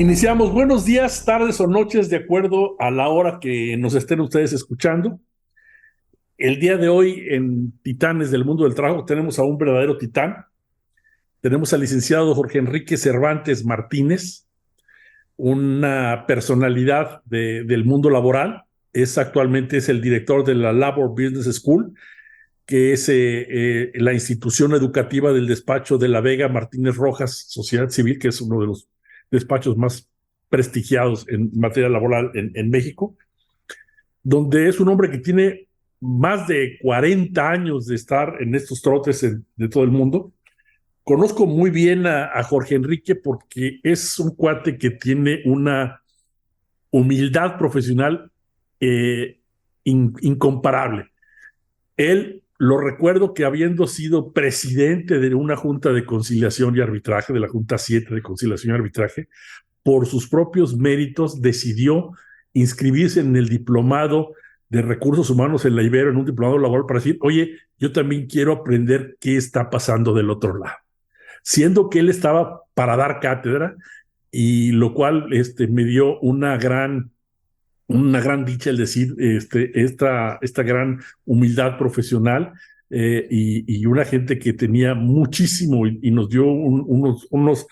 Iniciamos. Buenos días, tardes o noches, de acuerdo a la hora que nos estén ustedes escuchando. El día de hoy en Titanes del Mundo del Trabajo tenemos a un verdadero titán. Tenemos al licenciado Jorge Enrique Cervantes Martínez, una personalidad del mundo laboral. Actualmente es el director de la Labor Business School, que es la institución educativa del despacho de La Vega Martínez Rojas, Sociedad Civil, que es uno de los despachos más prestigiados en materia laboral en México, donde es un hombre que tiene más de 40 años de estar en estos trotes de todo el mundo. Conozco muy bien a Jorge Enrique porque es un cuate que tiene una humildad profesional incomparable. Él, lo recuerdo que habiendo sido presidente de una junta de conciliación y arbitraje, de la Junta 7 de conciliación y arbitraje, por sus propios méritos decidió inscribirse en el diplomado de recursos humanos en la Ibero, en un diplomado laboral, para decir, oye, yo también quiero aprender qué está pasando del otro lado. Siendo que él estaba para dar cátedra, y lo cual me dio una gran dicha el decir esta gran humildad profesional, y una gente que tenía muchísimo y nos dio unos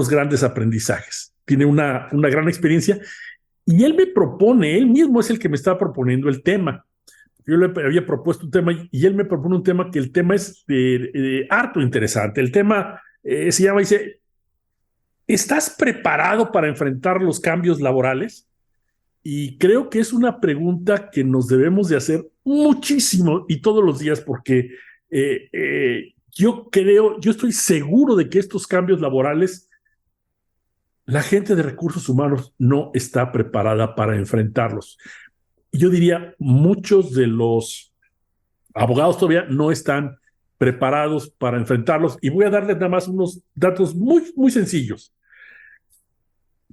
grandes aprendizajes. Tiene una gran experiencia y él me propone, él mismo es el que me está proponiendo el tema. Yo le había propuesto un tema y él me propone un tema que el tema es harto interesante. El tema se llama, dice, ¿estás preparado para enfrentar los cambios laborales? Y creo que es una pregunta que nos debemos de hacer muchísimo y todos los días, porque yo estoy seguro de que estos cambios laborales, la gente de recursos humanos no está preparada para enfrentarlos. Yo diría, muchos de los abogados todavía no están preparados para enfrentarlos, y voy a darles nada más unos datos muy, muy sencillos.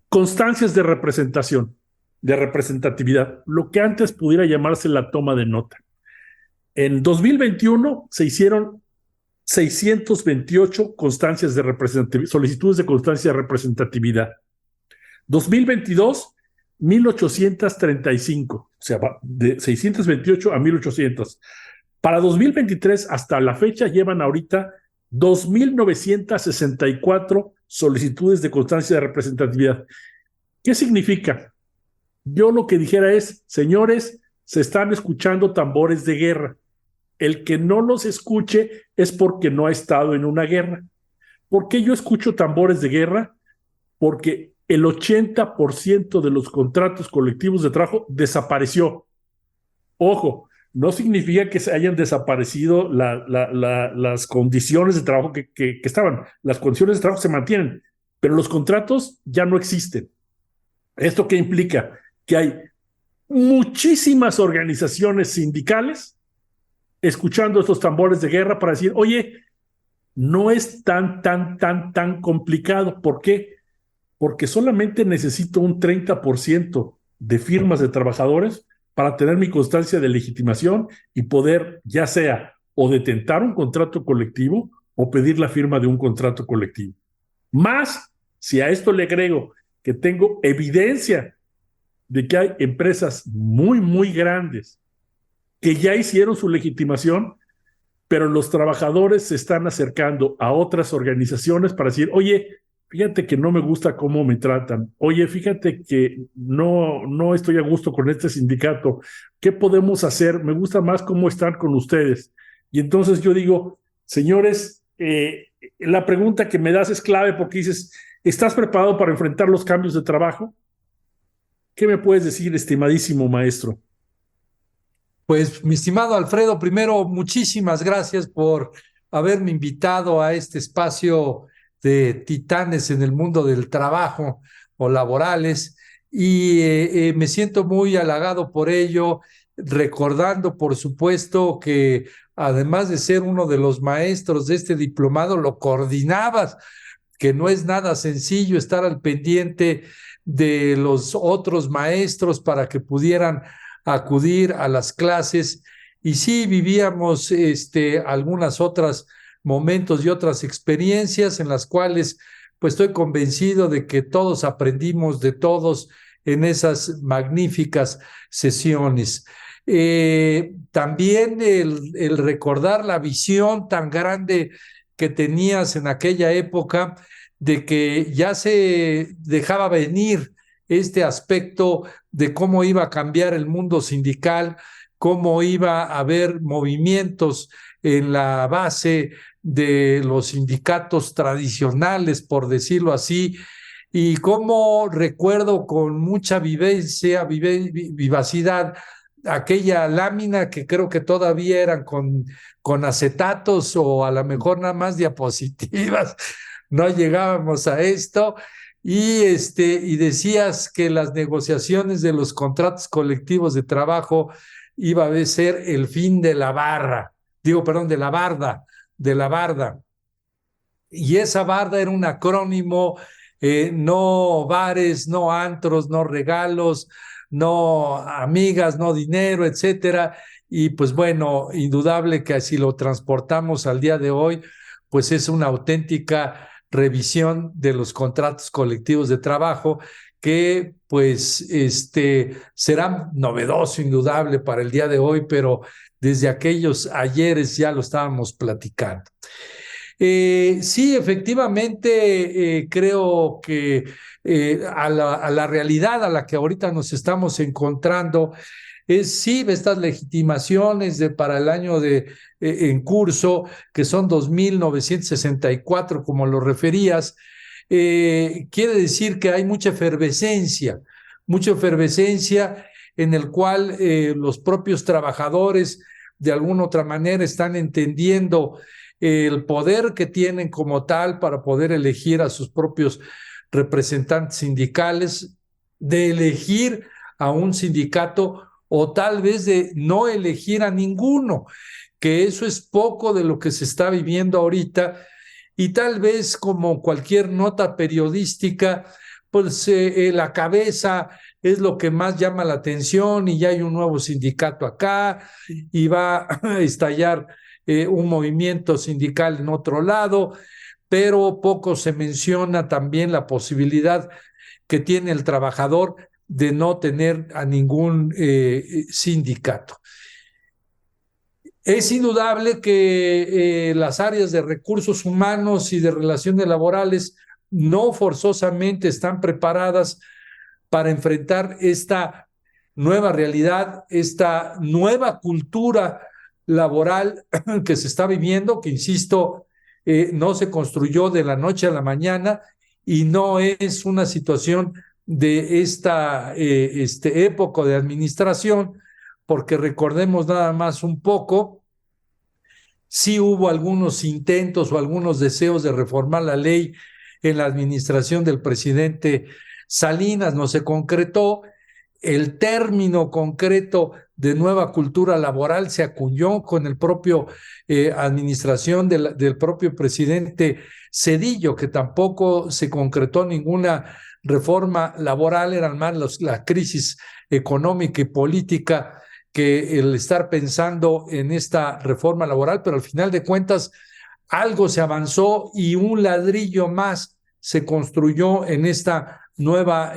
Constancias de representación, de representatividad, lo que antes pudiera llamarse la toma de nota. En 2021 se hicieron 628 constancias de representatividad, solicitudes de constancia de representatividad. 2022, 1835, o sea, de 628 a 1800. Para 2023, hasta la fecha, llevan ahorita 2,964 solicitudes de constancia de representatividad. ¿Qué significa? Yo lo que dijera es, señores, se están escuchando tambores de guerra. El que no los escuche es porque no ha estado en una guerra. ¿Por qué yo escucho tambores de guerra? Porque el 80% de los contratos colectivos de trabajo desapareció. Ojo, no significa que se hayan desaparecido las condiciones de trabajo que estaban. Las condiciones de trabajo se mantienen, pero los contratos ya no existen. ¿Esto qué implica? Que hay muchísimas organizaciones sindicales escuchando estos tambores de guerra para decir, oye, no es tan complicado. ¿Por qué? Porque solamente necesito un 30% de firmas de trabajadores para tener mi constancia de legitimación y poder, ya sea o detentar un contrato colectivo o pedir la firma de un contrato colectivo. Más, si a esto le agrego que tengo evidencia de que hay empresas muy, muy grandes que ya hicieron su legitimación, pero los trabajadores se están acercando a otras organizaciones para decir, oye, fíjate que no me gusta cómo me tratan, oye, fíjate que no estoy a gusto con este sindicato, ¿qué podemos hacer? Me gusta más cómo están con ustedes. Y entonces yo digo, señores, la pregunta que me das es clave, porque dices, ¿estás preparado para enfrentar los cambios de trabajo? ¿Qué me puedes decir, estimadísimo maestro? Pues, mi estimado Alfredo, primero, muchísimas gracias por haberme invitado a este espacio de titanes en el mundo del trabajo o laborales, y me siento muy halagado por ello, recordando, por supuesto, que además de ser uno de los maestros de este diplomado, lo coordinabas, que no es nada sencillo estar al pendiente de los otros maestros para que pudieran acudir a las clases. Y sí vivíamos algunas otras momentos y otras experiencias en las cuales pues estoy convencido de que todos aprendimos de todos en esas magníficas sesiones. También el recordar la visión tan grande que tenías en aquella época de que ya se dejaba venir este aspecto de cómo iba a cambiar el mundo sindical, cómo iba a haber movimientos en la base de los sindicatos tradicionales, por decirlo así, y cómo recuerdo con mucha vivacidad, aquella lámina que creo que todavía eran con acetatos o a lo mejor nada más diapositivas, no llegábamos a esto. Y decías que las negociaciones de los contratos colectivos de trabajo iba a ser el fin de la barra, digo, perdón, de la barda. Y esa barda era un acrónimo, no bares, no antros, no regalos, no amigas, no dinero, etcétera. Y pues bueno, indudable que si lo transportamos al día de hoy, pues es una auténtica revisión de los contratos colectivos de trabajo que pues será novedoso, indudable para el día de hoy, pero desde aquellos ayeres ya lo estábamos platicando. Sí, efectivamente, creo que a la realidad a la que ahorita nos estamos encontrando, sí, estas legitimaciones para el año en curso, que son 2.964, como lo referías, quiere decir que hay mucha efervescencia en el cual los propios trabajadores de alguna otra manera están entendiendo el poder que tienen como tal para poder elegir a sus propios representantes sindicales, de elegir a un sindicato o tal vez de no elegir a ninguno, que eso es poco de lo que se está viviendo ahorita y tal vez como cualquier nota periodística, pues la cabeza es lo que más llama la atención y ya hay un nuevo sindicato acá y va a estallar un movimiento sindical en otro lado, pero poco se menciona también la posibilidad que tiene el trabajador de no tener a ningún sindicato. Es indudable que las áreas de recursos humanos y de relaciones laborales no forzosamente están preparadas para enfrentar esta nueva realidad, esta nueva cultura laboral que se está viviendo, que insisto, no se construyó de la noche a la mañana y no es una situación de esta época de administración, porque recordemos nada más un poco, sí hubo algunos intentos o algunos deseos de reformar la ley en la administración del presidente Salinas, no se concretó. El término concreto de nueva cultura laboral se acuñó con el propio administración del propio presidente Zedillo, que tampoco se concretó ninguna reforma laboral, eran más la crisis económica y política que el estar pensando en esta reforma laboral, pero al final de cuentas algo se avanzó y un ladrillo más se construyó en esta nueva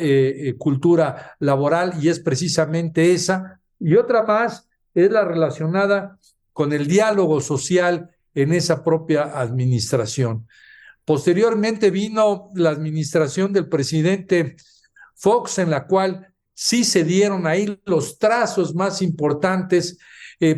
cultura laboral y es precisamente esa. Y otra más es la relacionada con el diálogo social en esa propia administración. Posteriormente vino la administración del presidente Fox, en la cual sí se dieron ahí los trazos más importantes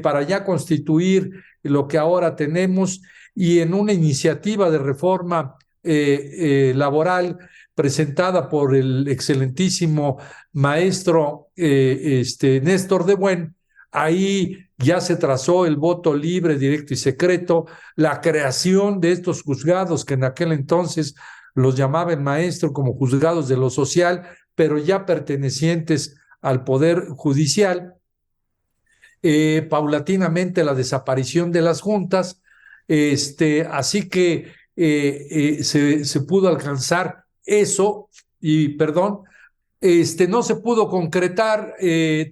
para ya constituir lo que ahora tenemos y en una iniciativa de reforma laboral presentada por el excelentísimo maestro Néstor de Buen, ahí ya se trazó el voto libre, directo y secreto, la creación de estos juzgados que en aquel entonces los llamaba el maestro como juzgados de lo social, pero ya pertenecientes al Poder Judicial, paulatinamente la desaparición de las juntas, así que se pudo alcanzar eso, y perdón, no se pudo concretar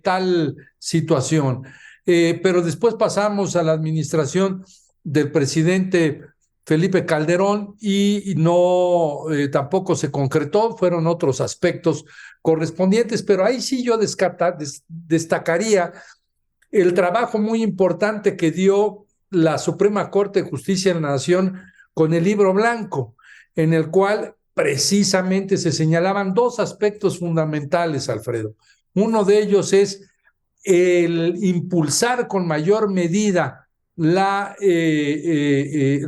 tal situación, pero después pasamos a la administración del presidente Felipe Calderón y no tampoco se concretó, fueron otros aspectos correspondientes, pero ahí sí yo destacaría el trabajo muy importante que dio la Suprema Corte de Justicia de la Nación con el Libro Blanco, en el cual precisamente se señalaban dos aspectos fundamentales, Alfredo. Uno de ellos es el impulsar con mayor medida la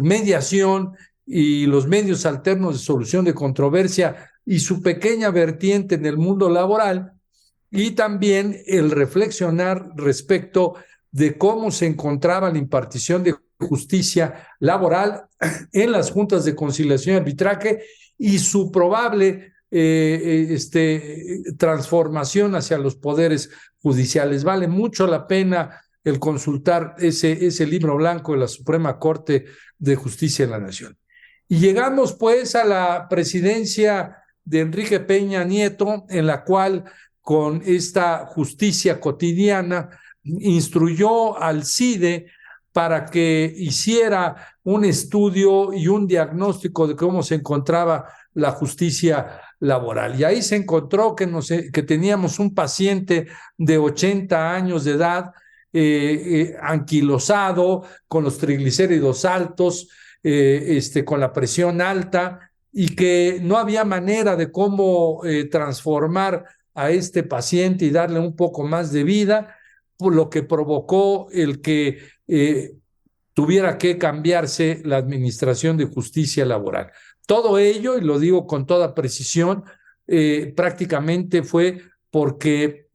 mediación y los medios alternos de solución de controversia y su pequeña vertiente en el mundo laboral, y también el reflexionar respecto de cómo se encontraba la impartición de justicia laboral en las juntas de conciliación y arbitraje y su probable transformación hacia los poderes judiciales. Vale mucho la pena el consultar ese libro blanco de la Suprema Corte de Justicia de la Nación. Y llegamos pues a la presidencia de Enrique Peña Nieto, en la cual con esta justicia cotidiana instruyó al CIDE para que hiciera un estudio y un diagnóstico de cómo se encontraba la justicia laboral. Y ahí se encontró que teníamos un paciente de 80 años de edad, anquilosado, con los triglicéridos altos, con la presión alta, y que no había manera de cómo transformar a este paciente y darle un poco más de vida, por lo que provocó el que tuviera que cambiarse la administración de justicia laboral. Todo ello, y lo digo con toda precisión, prácticamente fue porque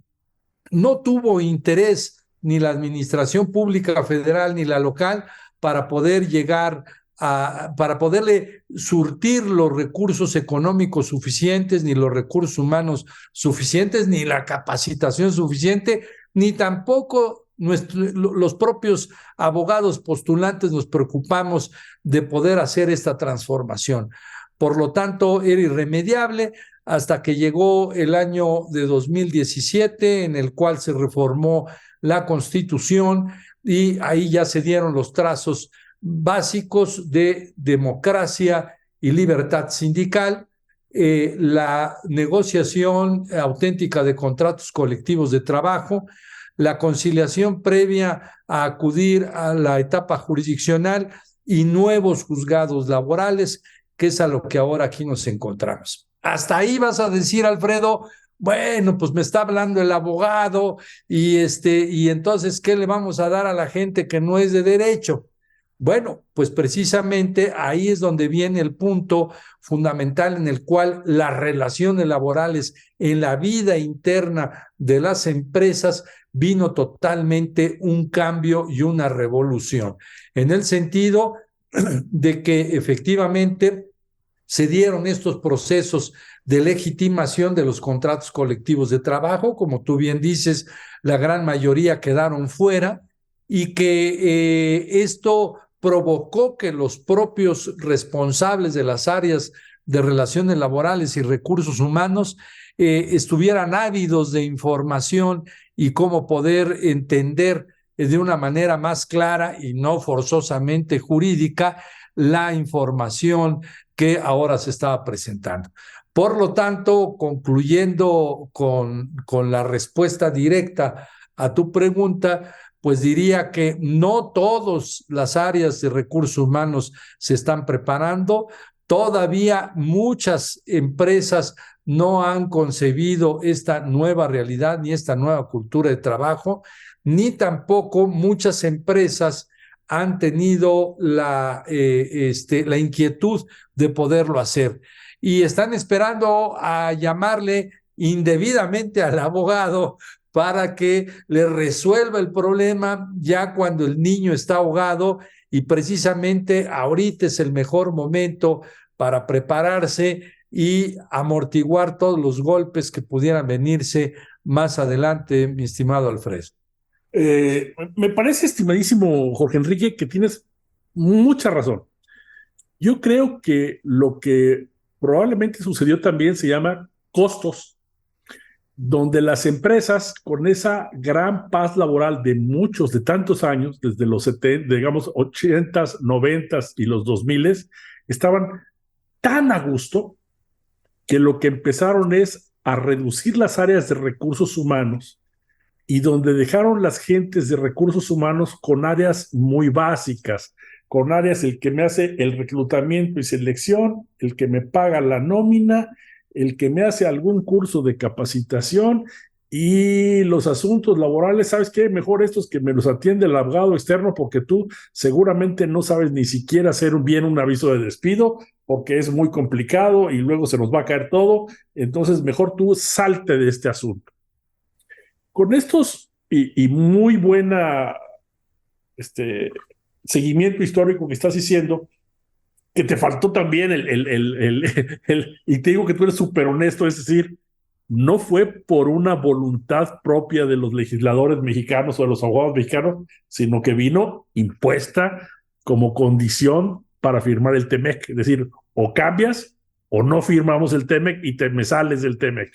no tuvo interés ni la administración pública federal ni la local para poder llegar para poderle surtir los recursos económicos suficientes, ni los recursos humanos suficientes, ni la capacitación suficiente, ni tampoco los propios abogados postulantes nos preocupamos de poder hacer esta transformación. Por lo tanto, era irremediable hasta que llegó el año de 2017, en el cual se reformó la Constitución, y ahí ya se dieron los trazos básicos de democracia y libertad sindical, la negociación auténtica de contratos colectivos de trabajo, la conciliación previa a acudir a la etapa jurisdiccional y nuevos juzgados laborales, que es a lo que ahora aquí nos encontramos. Hasta ahí vas a decir, Alfredo, bueno, pues me está hablando el abogado y entonces, ¿qué le vamos a dar a la gente que no es de derecho? Bueno, pues precisamente ahí es donde viene el punto fundamental en el cual las relaciones laborales en la vida interna de las empresas vino totalmente un cambio y una revolución, en el sentido de que efectivamente se dieron estos procesos de legitimación de los contratos colectivos de trabajo. Como tú bien dices, la gran mayoría quedaron fuera, y que esto provocó que los propios responsables de las áreas de relaciones laborales y recursos humanos estuvieran ávidos de información y cómo poder entender de una manera más clara y no forzosamente jurídica la información que ahora se estaba presentando. Por lo tanto, concluyendo con la respuesta directa a tu pregunta, pues diría que no todas las áreas de recursos humanos se están preparando. Todavía muchas empresas no han concebido esta nueva realidad ni esta nueva cultura de trabajo, ni tampoco muchas empresas han tenido la inquietud de poderlo hacer. Y están esperando a llamarle indebidamente al abogado para que le resuelva el problema ya cuando el niño está ahogado, y precisamente ahorita es el mejor momento para prepararse y amortiguar todos los golpes que pudieran venirse más adelante, mi estimado Alfredo. Me parece, estimadísimo Jorge Enrique, que tienes mucha razón. Yo creo que lo que probablemente sucedió también se llama costos. donde las empresas, con esa gran paz laboral de muchos, de tantos años, desde los 70, digamos, 80s, 90s y los 2000s, estaban tan a gusto que lo que empezaron es a reducir las áreas de recursos humanos y donde dejaron las gentes de recursos humanos con áreas muy básicas, con áreas el que me hace el reclutamiento y selección, el que me paga la nómina, el que me hace algún curso de capacitación y los asuntos laborales, ¿sabes qué? Mejor estos que me los atiende el abogado externo porque tú seguramente no sabes ni siquiera hacer bien un aviso de despido porque es muy complicado y luego se nos va a caer todo, entonces mejor tú salte de este asunto. Con estos y muy buena seguimiento histórico que estás diciendo, que te faltó también y te digo que tú eres súper honesto, es decir, no fue por una voluntad propia de los legisladores mexicanos o de los abogados mexicanos, sino que vino impuesta como condición para firmar el TEMEC. Es decir, o cambias o no firmamos el TEMEC y me sales del TEMEC.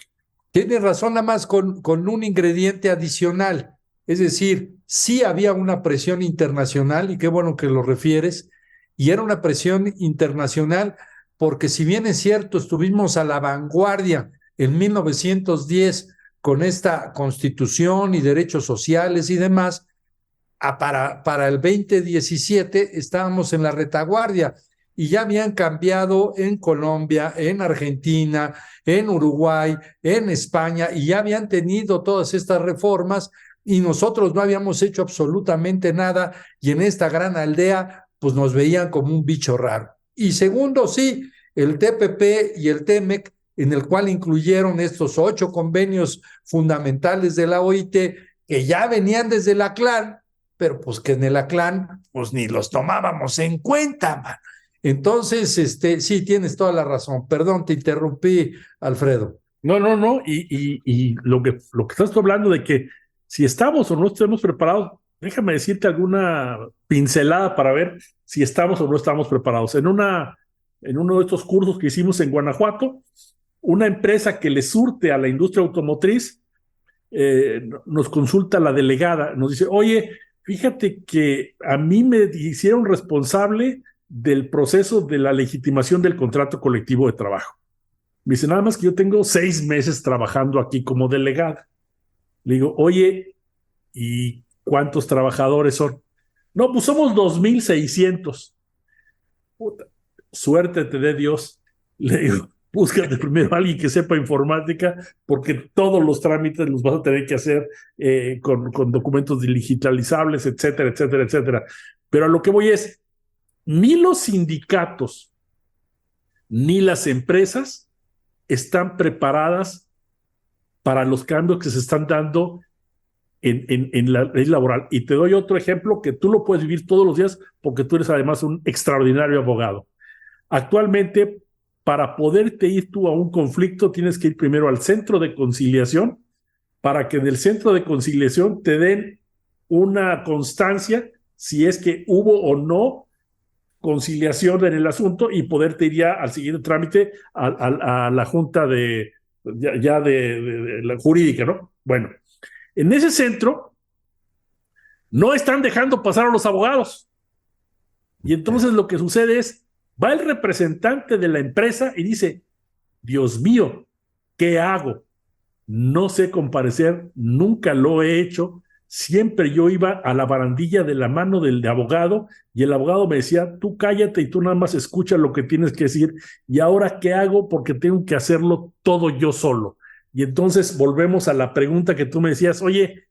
Tienes razón, nada más con un ingrediente adicional. Es decir, sí había una presión internacional, y qué bueno que lo refieres, y era una presión internacional porque si bien es cierto, estuvimos a la vanguardia en 1910 con esta constitución y derechos sociales y demás, para el 2017 estábamos en la retaguardia y ya habían cambiado en Colombia, en Argentina, en Uruguay, en España, y ya habían tenido todas estas reformas y nosotros no habíamos hecho absolutamente nada, y en esta gran aldea pues nos veían como un bicho raro. Y segundo, sí, el TPP y el TEMEC, en el cual incluyeron estos 8 convenios fundamentales de la OIT, que ya venían desde la CLAN, pero pues que en el ACLAN pues ni los tomábamos en cuenta, man. Entonces, sí, tienes toda la razón. Perdón, te interrumpí, Alfredo. No. Y lo que estás hablando de que si estamos o no estamos preparados, déjame decirte alguna pincelada para ver si estamos o no estamos preparados. En uno de estos cursos que hicimos en Guanajuato, una empresa que le surte a la industria automotriz, nos consulta la delegada, nos dice, oye, fíjate que a mí me hicieron responsable del proceso de la legitimación del contrato colectivo de trabajo. Me dice, nada más que yo tengo 6 meses trabajando aquí como delegada. Le digo, oye, ¿y cuántos trabajadores son? No, pues somos 2,600. Puta, suerte te dé Dios. Le digo, búscate primero a alguien que sepa informática, porque todos los trámites los vas a tener que hacer con documentos digitalizables, etcétera, etcétera, etcétera. Pero a lo que voy es, ni los sindicatos ni las empresas están preparadas para los cambios que se están dando en la ley laboral. Y te doy otro ejemplo que tú lo puedes vivir todos los días porque tú eres además un extraordinario abogado. Actualmente, para poderte ir tú a un conflicto, tienes que ir primero al centro de conciliación para que en el centro de conciliación te den una constancia si es que hubo o no conciliación en el asunto y poderte ir ya al siguiente trámite a la junta de la jurídica, ¿no? Bueno, en ese centro no están dejando pasar a los abogados. Y entonces lo que sucede es, va el representante de la empresa y dice, Dios mío, ¿qué hago? No sé comparecer, nunca lo he hecho. Siempre yo iba a la barandilla de la mano del abogado y el abogado me decía, tú cállate y tú nada más escucha lo que tienes que decir. ¿Y ahora qué hago? Porque tengo que hacerlo todo yo solo. Y entonces volvemos a la pregunta que tú me decías, oye,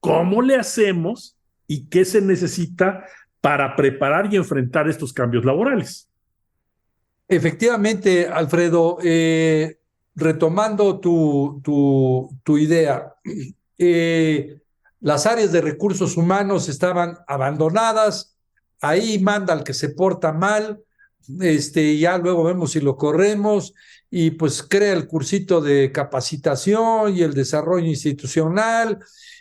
¿cómo le hacemos y qué se necesita para preparar y enfrentar estos cambios laborales? Efectivamente, Alfredo, retomando tu idea, las áreas de recursos humanos estaban abandonadas, ahí manda al que se porta mal, ya luego vemos si lo corremos, y pues crea el cursito de capacitación y el desarrollo institucional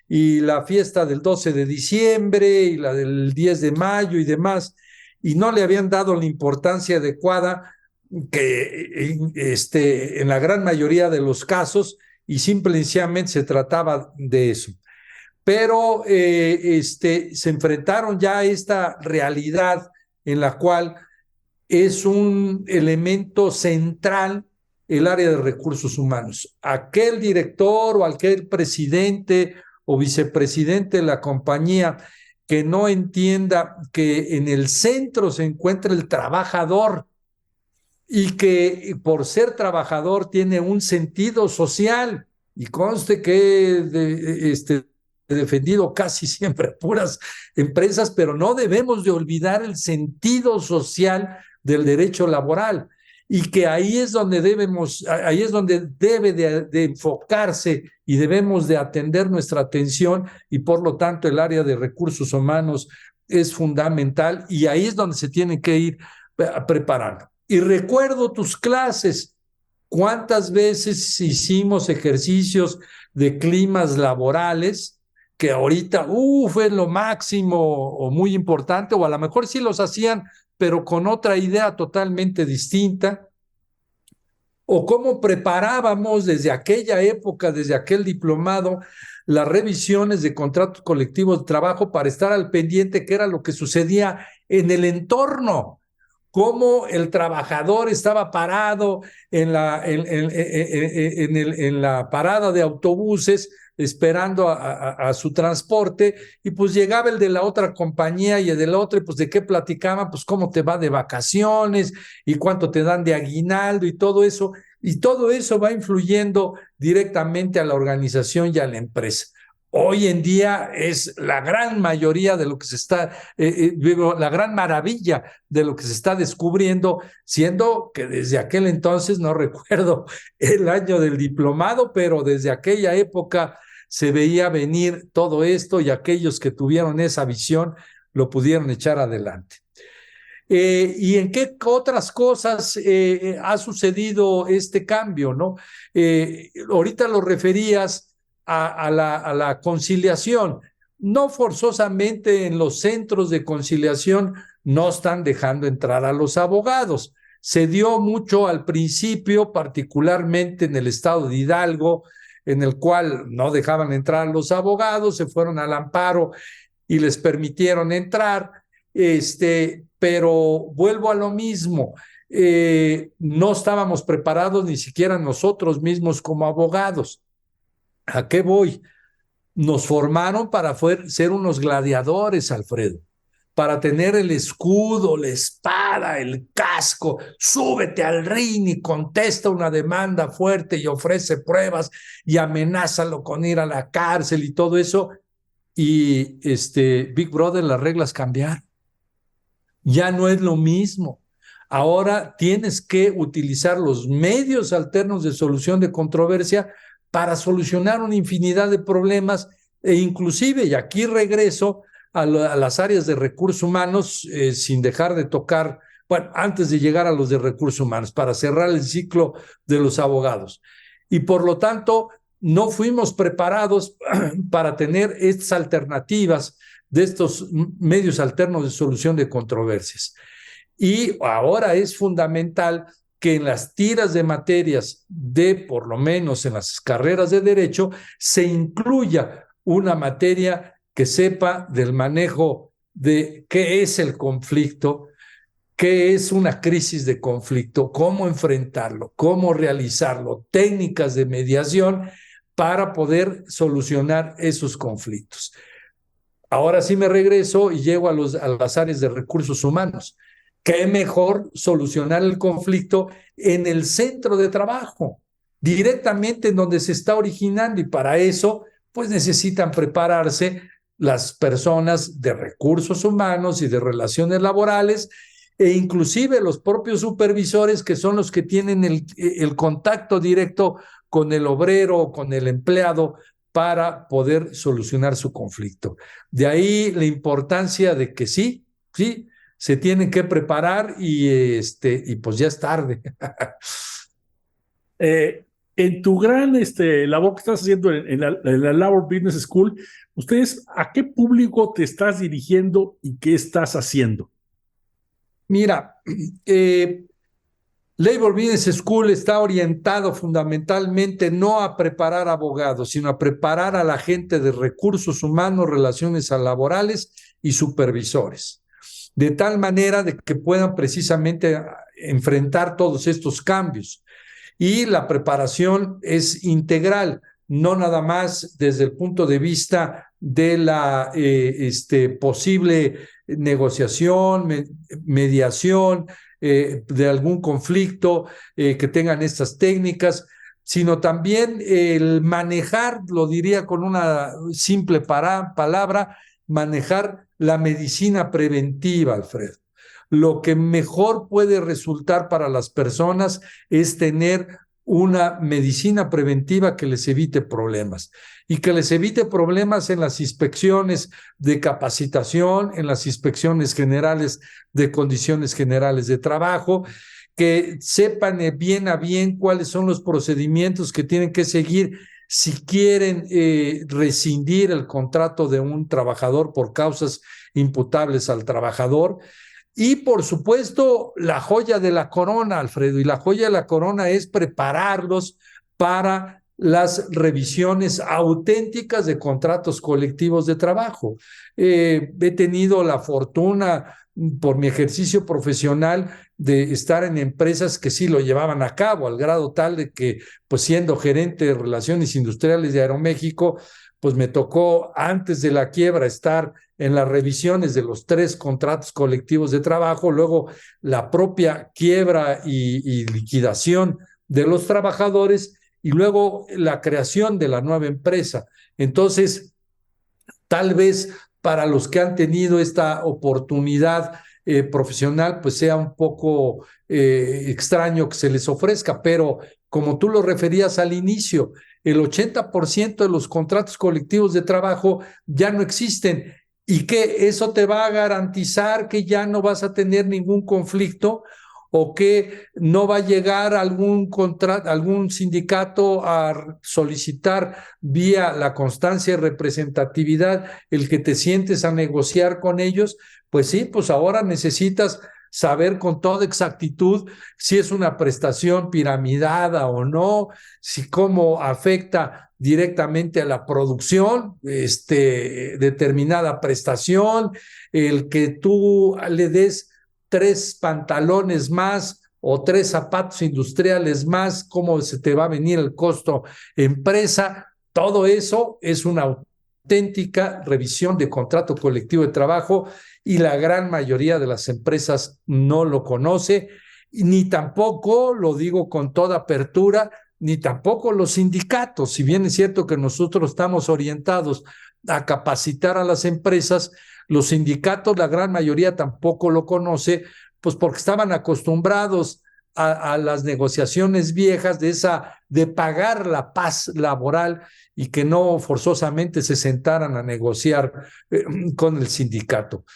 y la fiesta del 12 de diciembre y la del 10 de mayo y demás, y no le habían dado la importancia adecuada que en la gran mayoría de los casos y simplemente se trataba de eso. Pero se enfrentaron ya a esta realidad en la cual es un elemento central el área de recursos humanos. Aquel director o aquel presidente o vicepresidente de la compañía que no entienda que en el centro se encuentra el trabajador y que por ser trabajador tiene un sentido social, y conste que he defendido casi siempre puras empresas, pero no debemos de olvidar el sentido social del derecho laboral, y que ahí es donde debe de enfocarse y debemos de atender nuestra atención, y por lo tanto el área de recursos humanos es fundamental, y ahí es donde se tiene que ir preparando. Y recuerdo tus clases, cuántas veces hicimos ejercicios de climas laborales, que ahorita, es lo máximo o muy importante, o a lo mejor sí los hacían, pero con otra idea totalmente distinta, o cómo preparábamos desde aquella época, desde aquel diplomado, las revisiones de contratos colectivos de trabajo para estar al pendiente qué era lo que sucedía en el entorno, cómo el trabajador estaba parado en la parada de autobuses esperando a su transporte, y pues llegaba el de la otra compañía y el de la otra, y pues de qué platicaban, pues cómo te va de vacaciones y cuánto te dan de aguinaldo y todo eso va influyendo directamente a la organización y a la empresa. Hoy en día es la gran mayoría de lo que se está, la gran maravilla de lo que se está descubriendo, siendo que desde aquel entonces, no recuerdo el año del diplomado, pero desde aquella época se veía venir todo esto, y aquellos que tuvieron esa visión lo pudieron echar adelante. ¿Y en qué otras cosas ha sucedido este cambio, no? Ahorita lo referías a la conciliación. No forzosamente en los centros de conciliación no están dejando entrar a los abogados. Se dio mucho al principio, particularmente en el estado de Hidalgo, en el cual no dejaban entrar a los abogados, se fueron al amparo y les permitieron entrar. Pero vuelvo a lo mismo, no estábamos preparados ni siquiera nosotros mismos como abogados. ¿A qué voy? Nos formaron para ser unos gladiadores, Alfredo, para tener el escudo, la espada, el casco, súbete al ring y contesta una demanda fuerte y ofrece pruebas y amenázalo con ir a la cárcel y todo eso. Y Big Brother, las reglas cambiaron. Ya no es lo mismo. Ahora tienes que utilizar los medios alternos de solución de controversia para solucionar una infinidad de problemas, e inclusive, y aquí regreso a las áreas de recursos humanos, sin dejar de tocar, bueno, antes de llegar a los de recursos humanos, para cerrar el ciclo de los abogados. Y por lo tanto, no fuimos preparados para tener estas alternativas de estos medios alternos de solución de controversias. Y ahora es fundamental que en las tiras de materias por lo menos en las carreras de derecho, se incluya una materia que sepa del manejo de qué es el conflicto, qué es una crisis de conflicto, cómo enfrentarlo, cómo realizarlo, técnicas de mediación para poder solucionar esos conflictos. Ahora sí me regreso y llego a las áreas de recursos humanos. ¿Qué mejor solucionar el conflicto en el centro de trabajo, directamente en donde se está originando? Y para eso, pues necesitan prepararse las personas de recursos humanos y de relaciones laborales, e inclusive los propios supervisores, que son los que tienen el contacto directo con el obrero, con el empleado, para poder solucionar su conflicto. De ahí la importancia de que sí, se tienen que preparar, y pues ya es tarde. En tu gran labor que estás haciendo en la Labor Business School, ¿ustedes a qué público te estás dirigiendo y qué estás haciendo? Mira, Labor Business School está orientado fundamentalmente no a preparar abogados, sino a preparar a la gente de recursos humanos, relaciones laborales y supervisores, de tal manera de que puedan precisamente enfrentar todos estos cambios. Y la preparación es integral, no nada más desde el punto de vista de la posible negociación, mediación, de algún conflicto, que tengan estas técnicas, sino también el manejar, lo diría con una simple palabra, manejar la medicina preventiva, Alfredo. Lo que mejor puede resultar para las personas es tener una medicina preventiva que les evite problemas y que les evite problemas en las inspecciones de capacitación, en las inspecciones generales de condiciones generales de trabajo, que sepan bien a bien cuáles son los procedimientos que tienen que seguir si quieren rescindir el contrato de un trabajador por causas imputables al trabajador. Y por supuesto, la joya de la corona, Alfredo, y la joya de la corona es prepararlos para las revisiones auténticas de contratos colectivos de trabajo. He tenido la fortuna, por mi ejercicio profesional, de estar en empresas que sí lo llevaban a cabo, al grado tal de que, pues siendo gerente de Relaciones Industriales de Aeroméxico, pues me tocó antes de la quiebra estar en las revisiones de los 3 contratos colectivos de trabajo, luego la propia quiebra y liquidación de los trabajadores y luego la creación de la nueva empresa. Entonces, tal vez para los que han tenido esta oportunidad profesional, pues sea un poco extraño que se les ofrezca, pero como tú lo referías al inicio, el 80% de los contratos colectivos de trabajo ya no existen y que eso te va a garantizar que ya no vas a tener ningún conflicto o que no va a llegar algún sindicato a solicitar vía la constancia y representatividad el que te sientes a negociar con ellos. Pues sí, pues ahora necesitas saber con toda exactitud si es una prestación piramidada o no, si cómo afecta directamente a la producción, determinada prestación, el que tú le des 3 pantalones más o 3 zapatos industriales más, cómo se te va a venir el costo empresa. Todo eso es una auténtica revisión de contrato colectivo de trabajo y la gran mayoría de las empresas no lo conoce, ni tampoco, lo digo con toda apertura, ni tampoco los sindicatos. Si bien es cierto que nosotros estamos orientados a capacitar a las empresas, los sindicatos, la gran mayoría tampoco lo conoce, pues porque estaban acostumbrados a las negociaciones viejas de pagar la paz laboral y que no forzosamente se sentaran a negociar con el sindicato.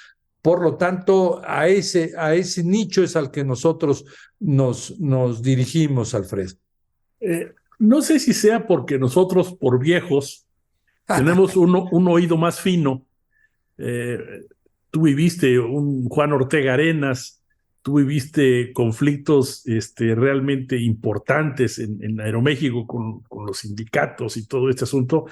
Por lo tanto, a ese nicho es al que nosotros nos dirigimos, Alfredo. No sé si sea porque nosotros, por viejos, tenemos un oído más fino. Tú viviste un Juan Ortega Arenas, tú viviste conflictos realmente importantes en Aeroméxico con los sindicatos y todo este asunto,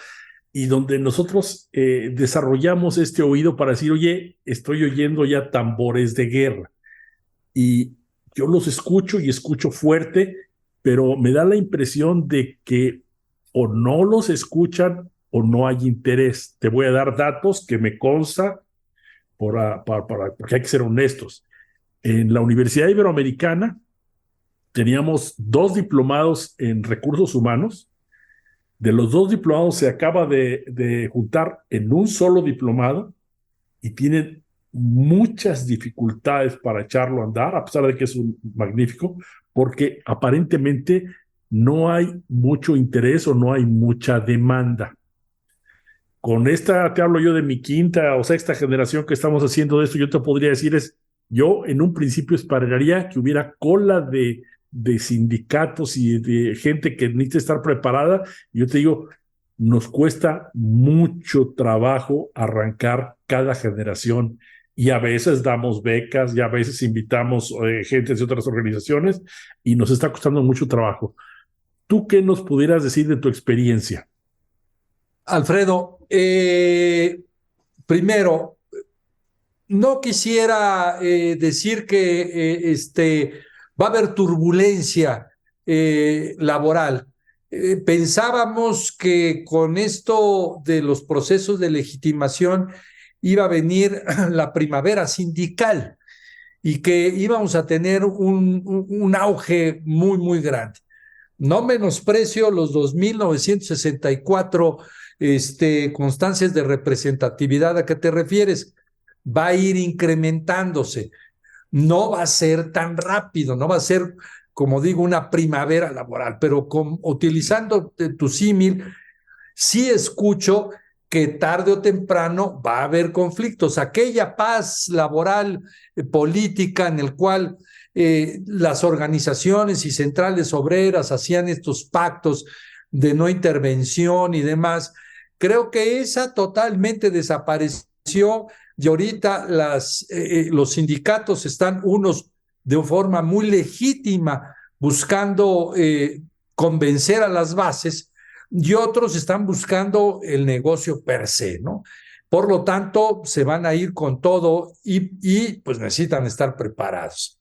y donde nosotros desarrollamos este oído para decir, oye, estoy oyendo ya tambores de guerra. Y yo los escucho y escucho fuerte, pero me da la impresión de que o no los escuchan o no hay interés. Te voy a dar datos que me consta porque hay que ser honestos. En la Universidad Iberoamericana teníamos 2 diplomados en recursos humanos. De los 2 diplomados se acaba de juntar en un solo diplomado y tienen muchas dificultades para echarlo a andar, a pesar de que es un magnífico, porque aparentemente no hay mucho interés o no hay mucha demanda. Con esta, te hablo yo de mi 5ª o 6ª generación que estamos haciendo de esto, yo te podría decir yo en un principio esperaría que hubiera cola de sindicatos y de gente que necesita estar preparada. Y yo te digo, nos cuesta mucho trabajo arrancar cada generación y a veces damos becas y a veces invitamos gente de otras organizaciones y nos está costando mucho trabajo. ¿Tú qué nos pudieras decir de tu experiencia? Alfredo, primero, no quisiera decir que va a haber turbulencia laboral. Pensábamos que con esto de los procesos de legitimación iba a venir la primavera sindical y que íbamos a tener un auge muy, muy grande. No menosprecio los 2.964 constancias de representatividad a que te refieres. Va a ir incrementándose. No va a ser tan rápido, no va a ser, como digo, una primavera laboral, pero utilizando tu símil, sí escucho que tarde o temprano va a haber conflictos. Aquella paz laboral, política, en el cual las organizaciones y centrales obreras hacían estos pactos de no intervención y demás, creo que esa totalmente desapareció y ahorita los sindicatos están unos de forma muy legítima buscando convencer a las bases y otros están buscando el negocio per se, ¿no? Por lo tanto, se van a ir con todo y pues necesitan estar preparados.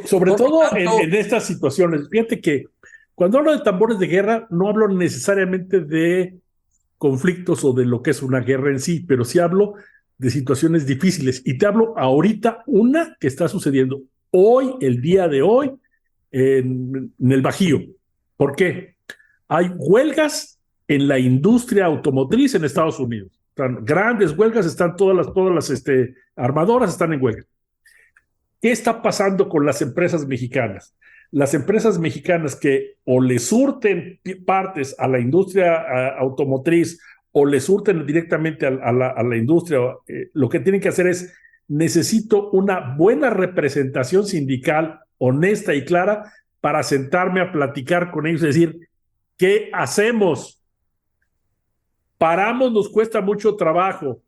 Sobre Por lo todo tanto, en estas situaciones. Fíjate que cuando hablo de tambores de guerra, no hablo necesariamente de conflictos o de lo que es una guerra en sí, pero sí hablo de situaciones difíciles. Y te hablo ahorita una que está sucediendo hoy, el día de hoy, en el Bajío. ¿Por qué? Hay huelgas en la industria automotriz en Estados Unidos. Están grandes huelgas, están todas las armadoras están en huelga. ¿Qué está pasando con las empresas mexicanas? Las empresas mexicanas que o le surten partes a la industria automotriz o le surten directamente a la industria, lo que tienen que hacer es, necesito una buena representación sindical honesta y clara para sentarme a platicar con ellos y decir, ¿qué hacemos? Paramos, nos cuesta mucho trabajo.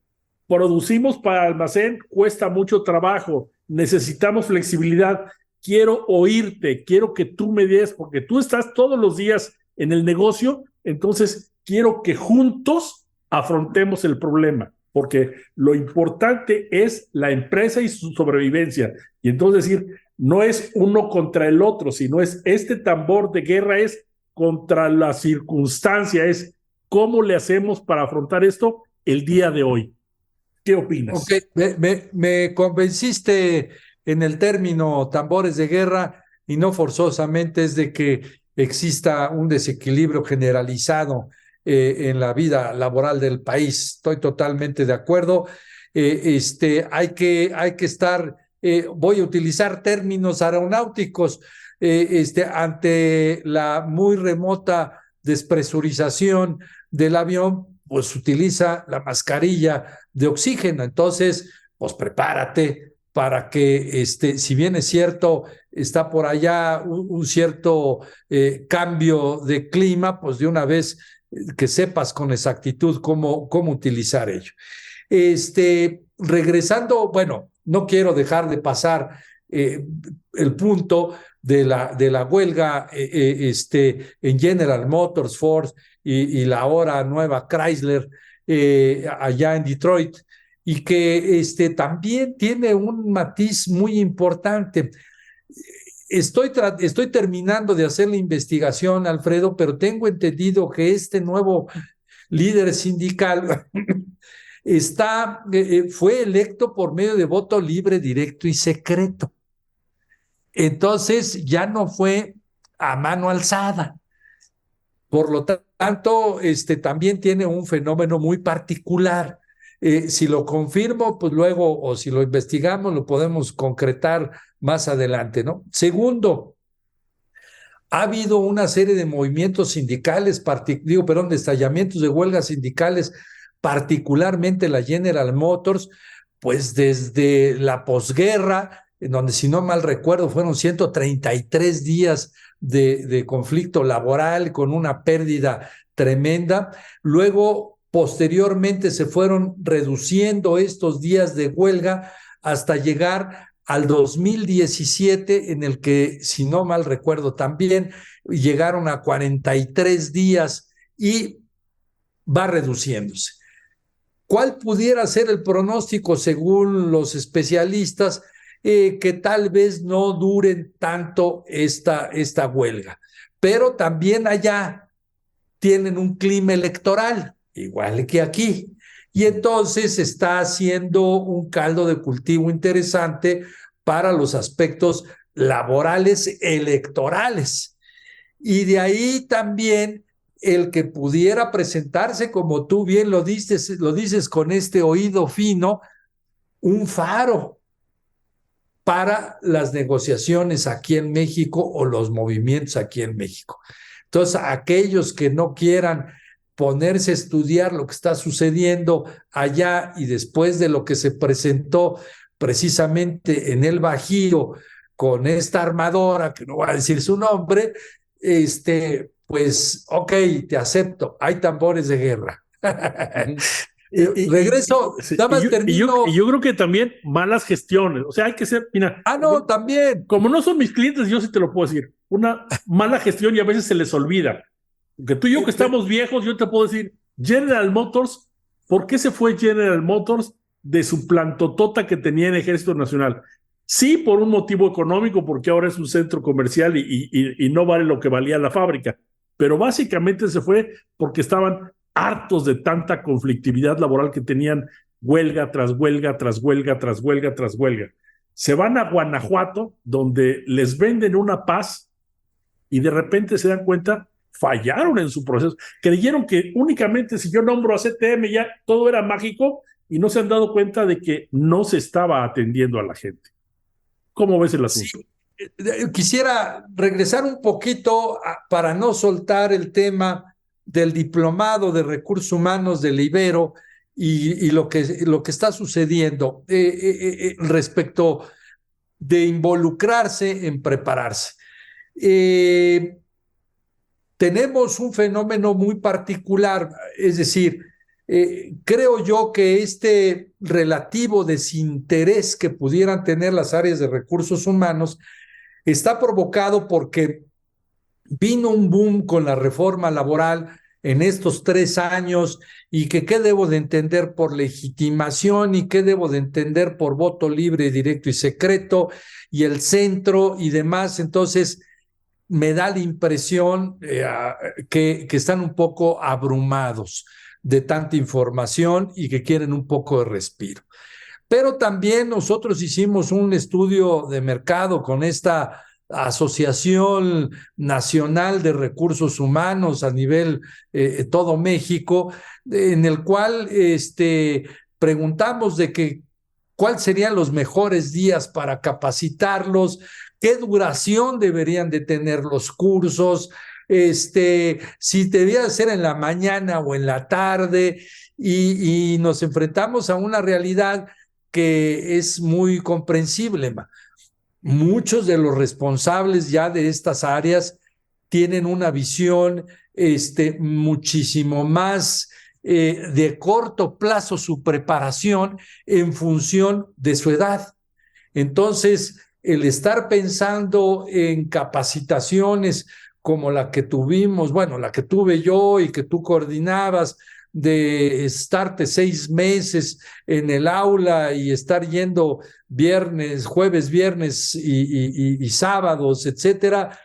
Producimos para almacén, cuesta mucho trabajo. Necesitamos flexibilidad. Quiero oírte, quiero que tú me des, porque tú estás todos los días en el negocio, entonces quiero que juntos afrontemos el problema, porque lo importante es la empresa y su sobrevivencia. Y entonces decir, no es uno contra el otro, sino es este tambor de guerra es contra la circunstancia, es cómo le hacemos para afrontar esto el día de hoy. ¿Qué opinas? ok, me convenciste en el término tambores de guerra y no forzosamente es de que exista un desequilibrio generalizado en la vida laboral del país. Estoy totalmente de acuerdo. Hay que estar, voy a utilizar términos aeronáuticos, ante la muy remota despresurización del avión, pues utiliza la mascarilla de oxígeno. Entonces, pues prepárate para que, si bien es cierto, está por allá un cierto cambio de clima, pues de una vez que sepas con exactitud cómo utilizar ello. Regresando, bueno, no quiero dejar de pasar el punto de la huelga en General Motors, Ford y la ahora nueva Chrysler allá en Detroit, y que también tiene un matiz muy importante. Estoy terminando de hacer la investigación, Alfredo, pero tengo entendido que este nuevo líder sindical fue electo por medio de voto libre, directo y secreto. Entonces ya no fue a mano alzada. Por lo tanto, también tiene un fenómeno muy particular. Si lo confirmo, pues luego, o si lo investigamos, lo podemos concretar más adelante, ¿no? Segundo, ha habido una serie de movimientos sindicales, de estallamientos de huelgas sindicales, particularmente la General Motors, pues desde la posguerra, en donde, si no mal recuerdo, fueron 133 días de conflicto laboral con una pérdida tremenda. Luego Posteriormente se fueron reduciendo estos días de huelga hasta llegar al 2017, en el que, si no mal recuerdo también, llegaron a 43 días y va reduciéndose. ¿Cuál pudiera ser el pronóstico según los especialistas? Que tal vez no duren tanto esta huelga, pero también allá tienen un clima electoral, igual que aquí, y entonces está haciendo un caldo de cultivo interesante para los aspectos laborales electorales. Y de ahí también el que pudiera presentarse, como tú bien lo dices con este oído fino, un faro para las negociaciones aquí en México o los movimientos aquí en México. Entonces, aquellos que no quieran ponerse a estudiar lo que está sucediendo allá y después de lo que se presentó precisamente en el Bajío con esta armadora, que no voy a decir su nombre, pues, ok, te acepto, hay tambores de guerra. Regreso, Sí, nada más termino. yo creo que también malas gestiones. O sea, hay que ser, mira, No, también. como no son mis clientes, yo sí te lo puedo decir. Una mala gestión y a veces se les olvida. Porque tú y yo que estamos viejos, yo te puedo decir, General Motors, ¿por qué se fue General Motors de su plantotota que tenía en Ejército Nacional? Sí, por un motivo económico, porque ahora es un centro comercial y no vale lo que valía la fábrica. Pero básicamente se fue porque estaban hartos de tanta conflictividad laboral que tenían, huelga tras huelga, tras huelga, tras huelga, tras huelga. Se van a Guanajuato, donde les venden una paz y de repente se dan cuenta, fallaron en su proceso. Creyeron que únicamente si yo nombro a CTM ya todo era mágico y no se han dado cuenta de que no se estaba atendiendo a la gente. ¿Cómo ves el asunto? Sí. Quisiera regresar un poquito para no soltar el tema del diplomado de recursos humanos del Ibero y lo que está sucediendo respecto de involucrarse en prepararse. Tenemos un fenómeno muy particular, es decir, creo yo que este relativo desinterés que pudieran tener las áreas de recursos humanos está provocado porque vino un boom con la reforma laboral en estos 3 años y que qué debo de entender por legitimación y qué debo de entender por voto libre, directo y secreto y el centro y demás. Entonces, me da la impresión que están un poco abrumados de tanta información y que quieren un poco de respiro. Pero también nosotros hicimos un estudio de mercado con esta Asociación Nacional de Recursos Humanos a nivel todo México, en el cual preguntamos de que cuáles serían los mejores días para capacitarlos, qué duración deberían de tener los cursos, si debía ser en la mañana o en la tarde, y nos enfrentamos a una realidad que es muy comprensible. Muchos de los responsables ya de estas áreas tienen una visión muchísimo más de corto plazo su preparación en función de su edad. Entonces, el estar pensando en capacitaciones como la que tuvimos, bueno, la que tuve yo y que tú coordinabas, de estarte 6 meses en el aula y estar yendo jueves, viernes y sábados, etcétera,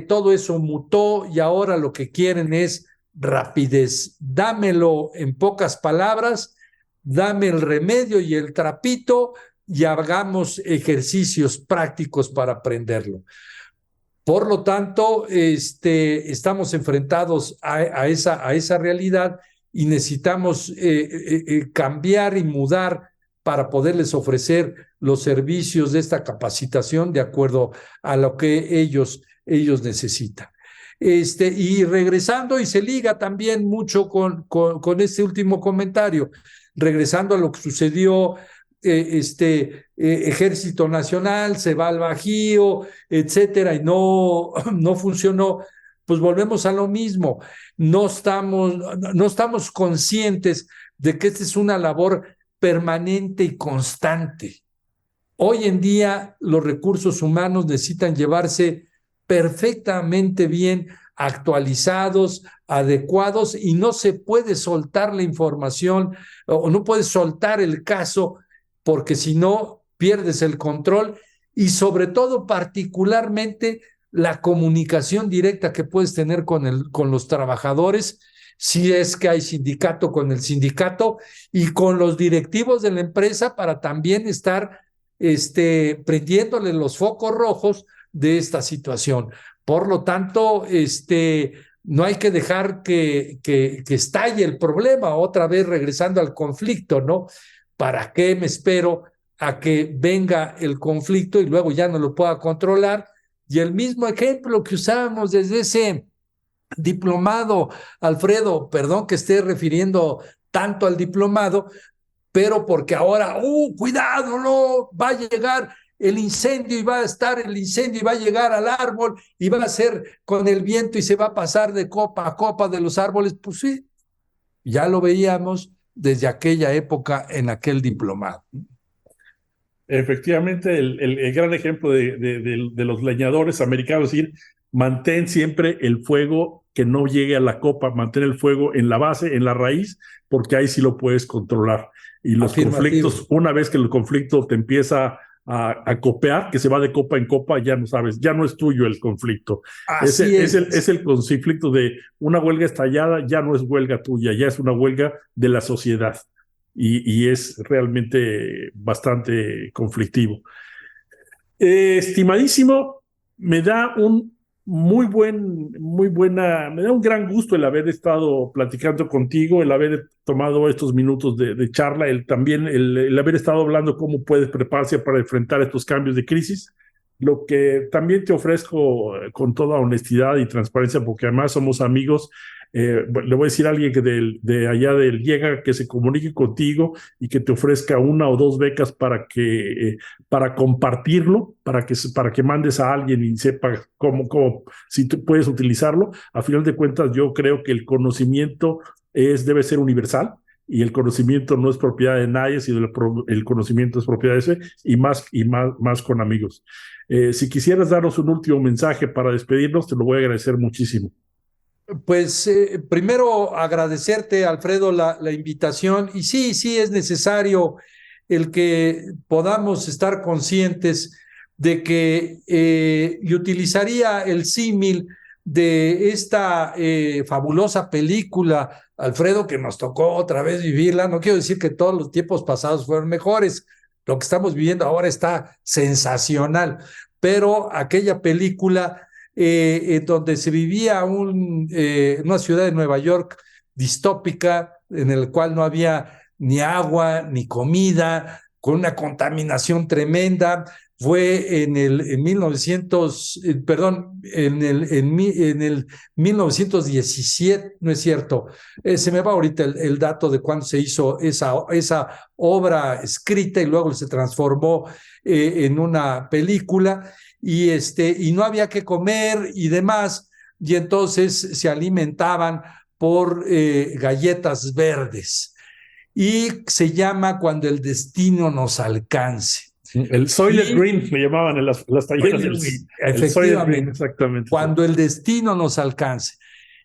todo eso mutó y ahora lo que quieren es rapidez. Dámelo en pocas palabras, dame el remedio y el trapito y hagamos ejercicios prácticos para aprenderlo. Por lo tanto, estamos enfrentados a esa realidad y necesitamos cambiar y mudar para poderles ofrecer los servicios de esta capacitación de acuerdo a lo que ellos necesitan. Y regresando, y se liga también mucho con este último comentario, regresando a lo que sucedió, Ejército Nacional se va al Bajío, etcétera, y no funcionó. pues volvemos a lo mismo. No estamos conscientes de que esta es una labor permanente y constante. Hoy en día los recursos humanos necesitan llevarse perfectamente bien actualizados, adecuados, y no se puede soltar la información o no puedes soltar el caso, porque si no pierdes el control, y sobre todo particularmente la comunicación directa que puedes tener con los trabajadores, si es que hay sindicato, con el sindicato y con los directivos de la empresa, para también estar prendiéndole los focos rojos de esta situación. Por lo tanto, no hay que dejar que estalle el problema, otra vez regresando al conflicto, ¿no? ¿Para qué me espero a que venga el conflicto y luego ya no lo pueda controlar? Y el mismo ejemplo que usábamos desde ese diplomado, Alfredo, perdón que esté refiriendo tanto al diplomado, pero porque ahora, cuidado, no, va a llegar el incendio y va a estar el incendio y va a llegar al árbol y va a ser con el viento y se va a pasar de copa a copa de los árboles. Pues sí, ya lo veíamos desde aquella época en aquel diplomado. Efectivamente, el gran ejemplo de los leñadores americanos, es decir, mantén siempre el fuego que no llegue a la copa, mantén el fuego en la base, en la raíz, porque ahí sí lo puedes controlar. Y los conflictos, una vez que el conflicto te empieza a copear, que se va de copa en copa, ya no sabes, ya no es tuyo el conflicto. Es el conflicto de una huelga estallada, ya no es huelga tuya, ya es una huelga de la sociedad. Y es realmente bastante conflictivo. Estimadísimo, me da me da un gran gusto el haber estado platicando contigo, el haber tomado estos minutos de charla, también el haber estado hablando cómo puedes prepararse para enfrentar estos cambios de crisis. Lo que también te ofrezco con toda honestidad y transparencia, porque además somos amigos, le voy a decir a alguien que de allá del llega, que se comunique contigo y que te ofrezca 1 o 2 becas para compartirlo, para que mandes a alguien y sepa si tú puedes utilizarlo. A final de cuentas, yo creo que el conocimiento debe ser universal, y el conocimiento no es propiedad de nadie, sino el conocimiento es propiedad de ese, y más con amigos. Si quisieras darnos un último mensaje para despedirnos, te lo voy a agradecer muchísimo. Pues primero agradecerte, Alfredo, la invitación, y sí es necesario el que podamos estar conscientes de que, y utilizaría el símil de esta fabulosa película, Alfredo, que nos tocó otra vez vivirla. No quiero decir que todos los tiempos pasados fueron mejores, lo que estamos viviendo ahora está sensacional, pero aquella película donde se vivía una ciudad de Nueva York distópica, en el cual no había ni agua ni comida, con una contaminación tremenda. Fue en el 1917, no es cierto, se me va ahorita el dato de cuándo se hizo esa obra escrita y luego se transformó en una película, y no había que comer y demás, y entonces se alimentaban por galletas verdes, y se llama Cuando el destino nos alcance. El Soylent Green le llamaban en las talleras. Efectivamente, exactamente. Cuando el destino nos alcance.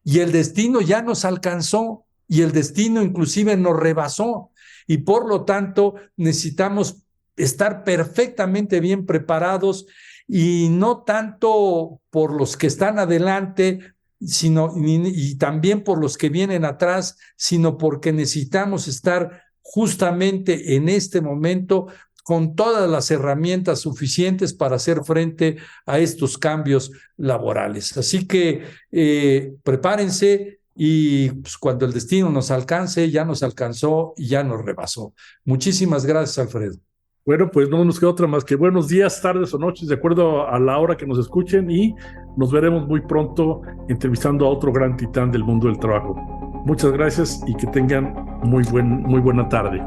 Y el destino ya nos alcanzó, y el destino inclusive nos rebasó, y por lo tanto necesitamos estar perfectamente bien preparados, y no tanto por los que están adelante, y también por los que vienen atrás, sino porque necesitamos estar justamente en este momento con todas las herramientas suficientes para hacer frente a estos cambios laborales. Así que prepárense, y pues, cuando el destino nos alcance, ya nos alcanzó y ya nos rebasó. Muchísimas gracias, Alfredo. Bueno, pues no nos queda otra más que buenos días, tardes o noches, de acuerdo a la hora que nos escuchen, y nos veremos muy pronto entrevistando a otro gran titán del mundo del trabajo. Muchas gracias y que tengan muy buena tarde.